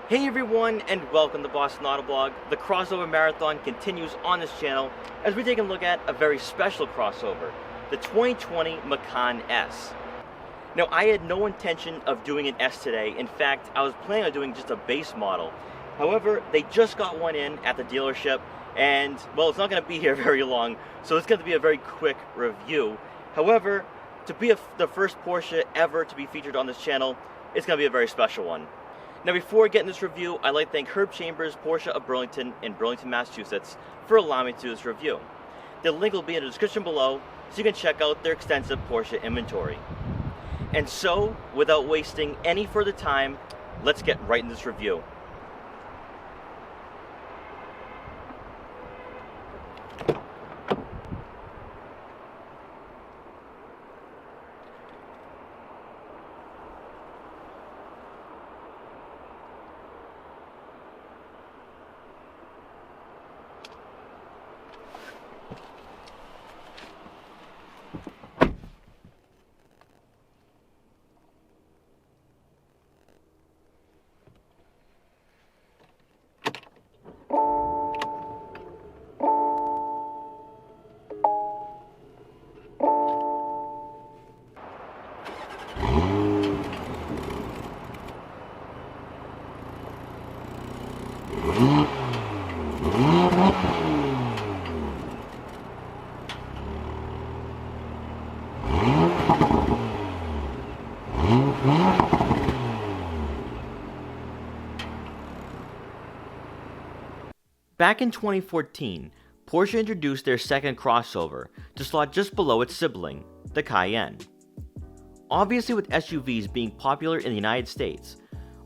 Hey everyone, and welcome to Boston Autoblog. The crossover marathon continues on this channel as we take a look at a very special crossover, the 2020 Macan S. Now, I had no intention of doing an S today. In fact, I was planning on doing just a base model. However, they just got one in at the dealership, and, well, it's not going to be here very long, so it's going to be a very quick review. However, to be the first Porsche ever to be featured on this channel, it's going to be a very special one. Now, before getting this review, I'd like to thank Herb Chambers, Porsche of Burlington in Burlington, Massachusetts, for allowing me to do this review. The link will be in the description below, so you can check out their extensive Porsche inventory. And so, without wasting any further time, let's get right into this review. Back in 2014, Porsche introduced their second crossover to slot just below its sibling, the Cayenne. Obviously, with SUVs being popular in the United States,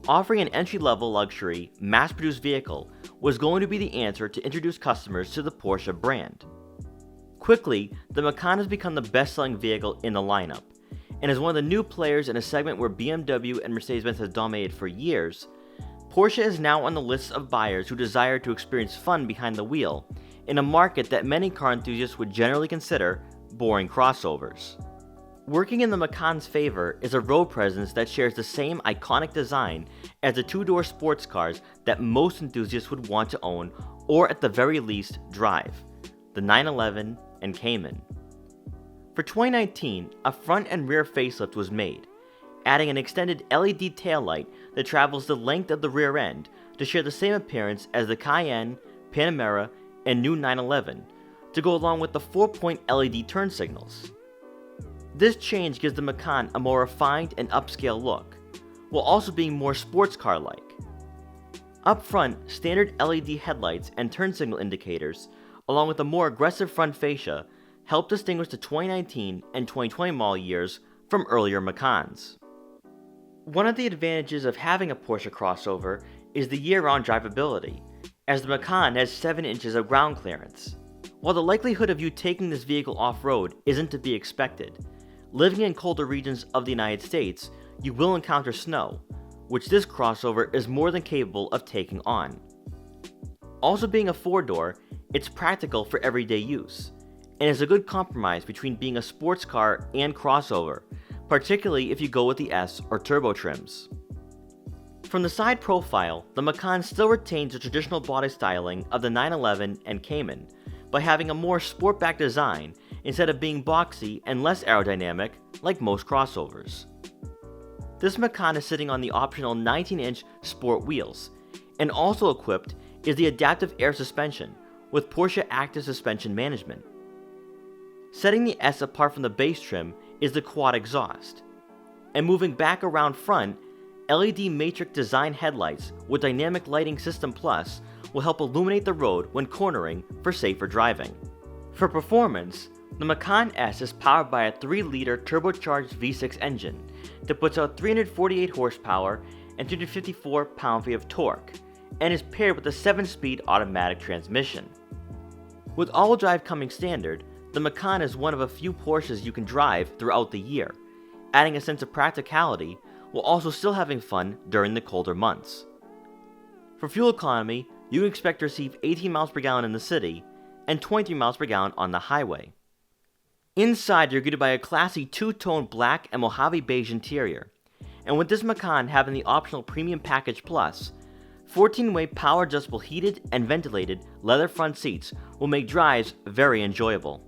offering an entry-level luxury, mass-produced vehicle was going to be the answer to introduce customers to the Porsche brand. Quickly, the Macan has become the best-selling vehicle in the lineup, and as one of the new players in a segment where BMW and Mercedes-Benz has dominated for years, Porsche is now on the list of buyers who desire to experience fun behind the wheel in a market that many car enthusiasts would generally consider boring crossovers. Working in the Macan's favor is a road presence that shares the same iconic design as the two-door sports cars that most enthusiasts would want to own or at the very least drive, the 911 and Cayman. For 2019, a front and rear facelift was made, adding an extended LED taillight that travels the length of the rear end to share the same appearance as the Cayenne, Panamera, and new 911, to go along with the 4-point LED turn signals. This change gives the Macan a more refined and upscale look, while also being more sports car-like. Up front, standard LED headlights and turn signal indicators, along with a more aggressive front fascia, help distinguish the 2019 and 2020 model years from earlier Macans. One of the advantages of having a Porsche crossover is the year-round drivability, as the Macan has 7 inches of ground clearance. While the likelihood of you taking this vehicle off-road isn't to be expected, living in colder regions of the United States, you will encounter snow, which this crossover is more than capable of taking on. Also being a 4-door, it's practical for everyday use, and is a good compromise between being a sports car and crossover, particularly if you go with the S or turbo trims. From the side profile, the Macan still retains the traditional body styling of the 911 and Cayman by having a more sport-back design instead of being boxy and less aerodynamic like most crossovers. This Macan is sitting on the optional 19-inch sport wheels, and also equipped is the adaptive air suspension with Porsche Active Suspension Management. Setting the S apart from the base trim is the quad exhaust, and moving back around front, LED matrix design headlights with Dynamic Lighting System Plus will help illuminate the road when cornering for safer driving. For performance, the Macan S is powered by a 3-liter turbocharged V6 engine that puts out 348 horsepower and 254 pound-feet of torque, and is paired with a 7-speed automatic transmission. With all-wheel drive coming standard, the Macan is one of a few Porsches you can drive throughout the year, adding a sense of practicality while also still having fun during the colder months. For fuel economy, you can expect to receive 18 miles per gallon in the city and 23 miles per gallon on the highway. Inside, you're greeted by a classy two-tone black and Mojave beige interior, and with this Macan having the optional Premium Package Plus, 14-way power adjustable heated and ventilated leather front seats will make drives very enjoyable.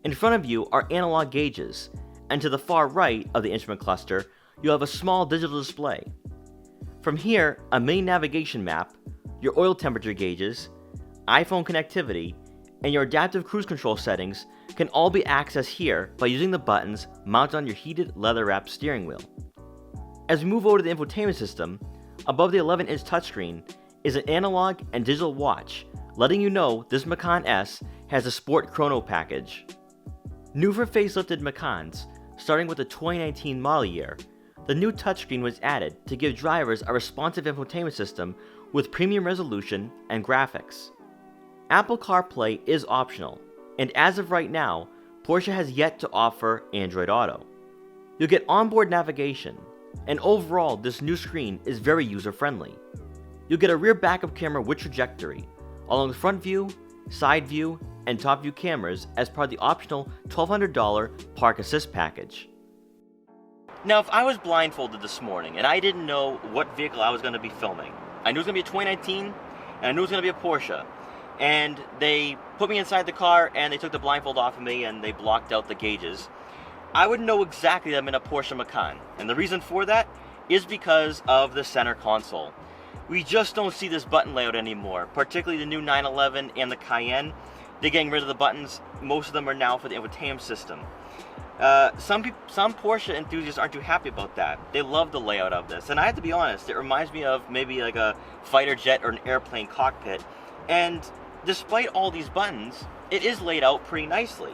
In front of you are analog gauges, and to the far right of the instrument cluster, you'll have a small digital display. From here, a main navigation map, your oil temperature gauges, iPhone connectivity, and your adaptive cruise control settings can all be accessed here by using the buttons mounted on your heated leather-wrapped steering wheel. As we move over to the infotainment system, above the 11-inch touchscreen is an analog and digital watch, letting you know this Macan S has a Sport Chrono package. New for facelifted Macans, starting with the 2019 model year, the new touchscreen was added to give drivers a responsive infotainment system with premium resolution and graphics. Apple CarPlay is optional, and as of right now, Porsche has yet to offer Android Auto. You'll get onboard navigation, and overall this new screen is very user-friendly. You'll get a rear backup camera with trajectory, along with front view, side view, and top view cameras as part of the optional $1,200 Park Assist package. Now, if I was blindfolded this morning and I didn't know what vehicle I was going to be filming, I knew it was going to be a 2019 and I knew it was going to be a Porsche, and they put me inside the car and they took the blindfold off of me and they blocked out the gauges, I would know exactly that I'm in a Porsche Macan. And the reason for that is because of the center console. We just don't see this button layout anymore, particularly the new 911 and the Cayenne. They're getting rid of the buttons. Most of them are now for the infotainment system. Some Porsche enthusiasts aren't too happy about that. They love the layout of this, and I have to be honest, it reminds me of maybe like a fighter jet or an airplane cockpit. And despite all these buttons, it is laid out pretty nicely.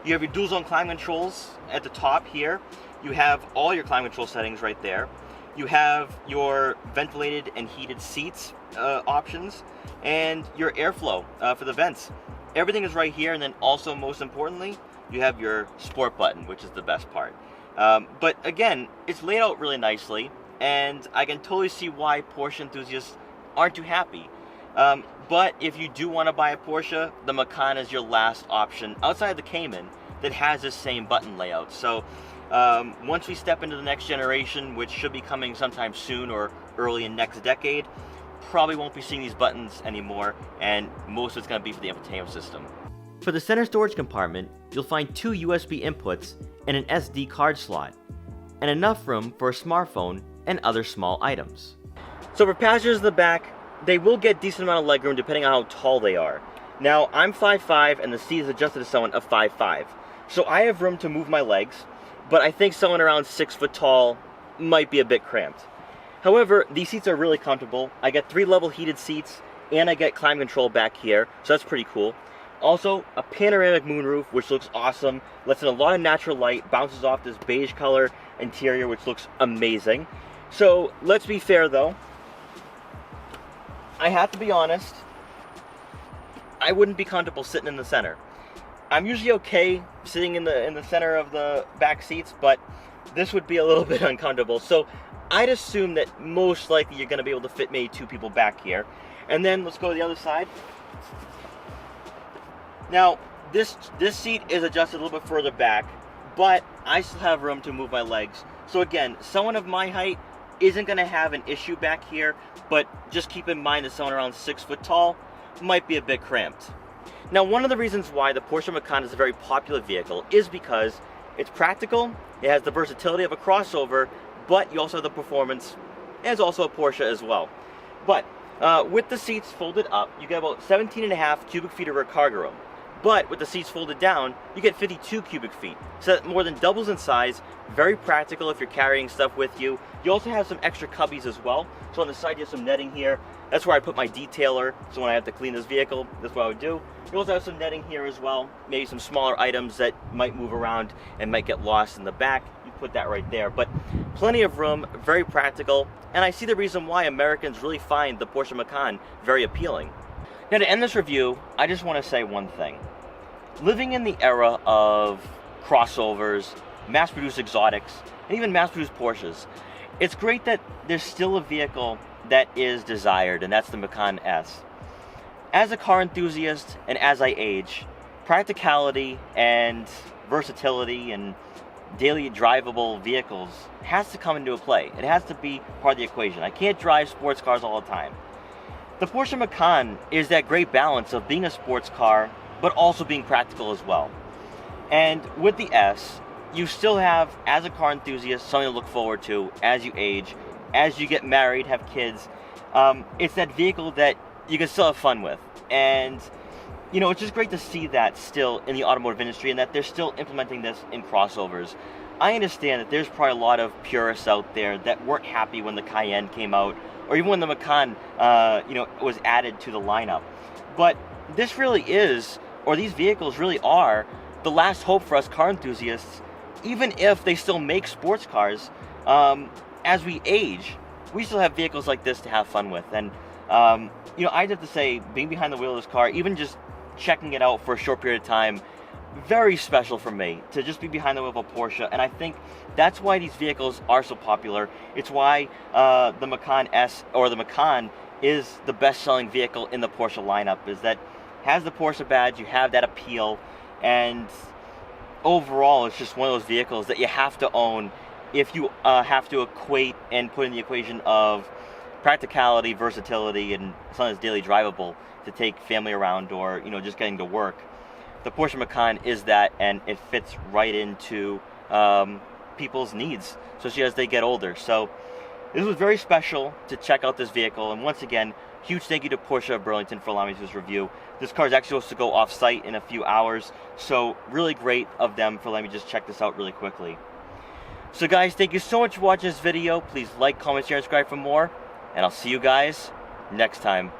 You have your dual zone climate controls at the top here. You have all your climate control settings right there. You have your ventilated and heated seats options, and your airflow for the vents. Everything is right here, and then also, most importantly, you have your sport button, which is the best part. But again, it's laid out really nicely, and I can totally see why Porsche enthusiasts aren't too happy. But if you do want to buy a Porsche, the Macan is your last option outside of the Cayman that has this same button layout. So once we step into the next generation, which should be coming sometime soon or early in next decade, probably won't be seeing these buttons anymore, and most of it's going to be for the infotainment system. For the center storage compartment, you'll find 2 USB inputs and an SD card slot, and enough room for a smartphone and other small items. So for passengers in the back, they will get decent amount of legroom depending on how tall they are. Now, I'm 5'5", and the seat is adjusted to someone of 5'5", so I have room to move my legs, but I think someone around 6 foot tall might be a bit cramped. However, these seats are really comfortable. I get 3 level heated seats, and I get climate control back here, so that's pretty cool. Also, a panoramic moonroof, which looks awesome, lets in a lot of natural light, bounces off this beige color interior, which looks amazing. So, let's be fair though. I have to be honest, I wouldn't be comfortable sitting in the center. I'm usually okay sitting in the center of the back seats, but this would be a little bit uncomfortable. So I'd assume that most likely you're going to be able to fit maybe 2 people back here. And then let's go to the other side. Now, this seat is adjusted a little bit further back, but I still have room to move my legs. So again, someone of my height isn't going to have an issue back here, but just keep in mind that someone around 6 foot tall might be a bit cramped. Now, one of the reasons why the Porsche Macan is a very popular vehicle is because it's practical, it has the versatility of a crossover, but you also have the performance as also a Porsche as well. But with the seats folded up, you get about 17.5 cubic feet of rear cargo room. But with the seats folded down, you get 52 cubic feet. So that more than doubles in size, very practical if you're carrying stuff with you. You also have some extra cubbies as well. So on the side you have some netting here. That's where I put my detailer, so when I have to clean this vehicle, that's what I would do. You also have some netting here as well, maybe some smaller items that might move around and might get lost in the back. You put that right there, but plenty of room, very practical, and I see the reason why Americans really find the Porsche Macan very appealing. Now, to end this review, I just want to say one thing. Living in the era of crossovers, mass-produced exotics, and even mass-produced Porsches, it's great that there's still a vehicle that is desired, and that's the Macan S. As a car enthusiast, and as I age, practicality and versatility and daily drivable vehicles has to come into play. It has to be part of the equation. I can't drive sports cars all the time. The Porsche Macan is that great balance of being a sports car, but also being practical as well. And with the S, you still have, as a car enthusiast, something to look forward to as you age, as you get married, have kids. It's that vehicle that you can still have fun with. And, you know, it's just great to see that still in the automotive industry and that they're still implementing this in crossovers. I understand that there's probably a lot of purists out there that weren't happy when the Cayenne came out, or even when the Macan, was added to the lineup. But this really is, or these vehicles really are, the last hope for us car enthusiasts. Even if they still make sports cars, as we age, we still have vehicles like this to have fun with. And, I'd have to say, being behind the wheel of this car, even just checking it out for a short period of time, very special for me to just be behind the wheel of a Porsche. And I think that's why these vehicles are so popular. It's why the Macan S, or the Macan, is the best-selling vehicle in the Porsche lineup, is that has the Porsche badge, you have that appeal, and overall it's just one of those vehicles that you have to own if you have to equate and put in the equation of practicality, versatility, and something that's daily drivable to take family around, or just getting to work. The Porsche Macan is that, and it fits right into people's needs, especially as they get older. So this was very special to check out this vehicle, and once again, huge thank you to Porsche of Burlington for allowing me to do this review. This car is actually supposed to go off-site in a few hours, so really great of them for letting me just check this out really quickly. So guys, thank you so much for watching this video. Please like, comment, share, and subscribe for more, and I'll see you guys next time.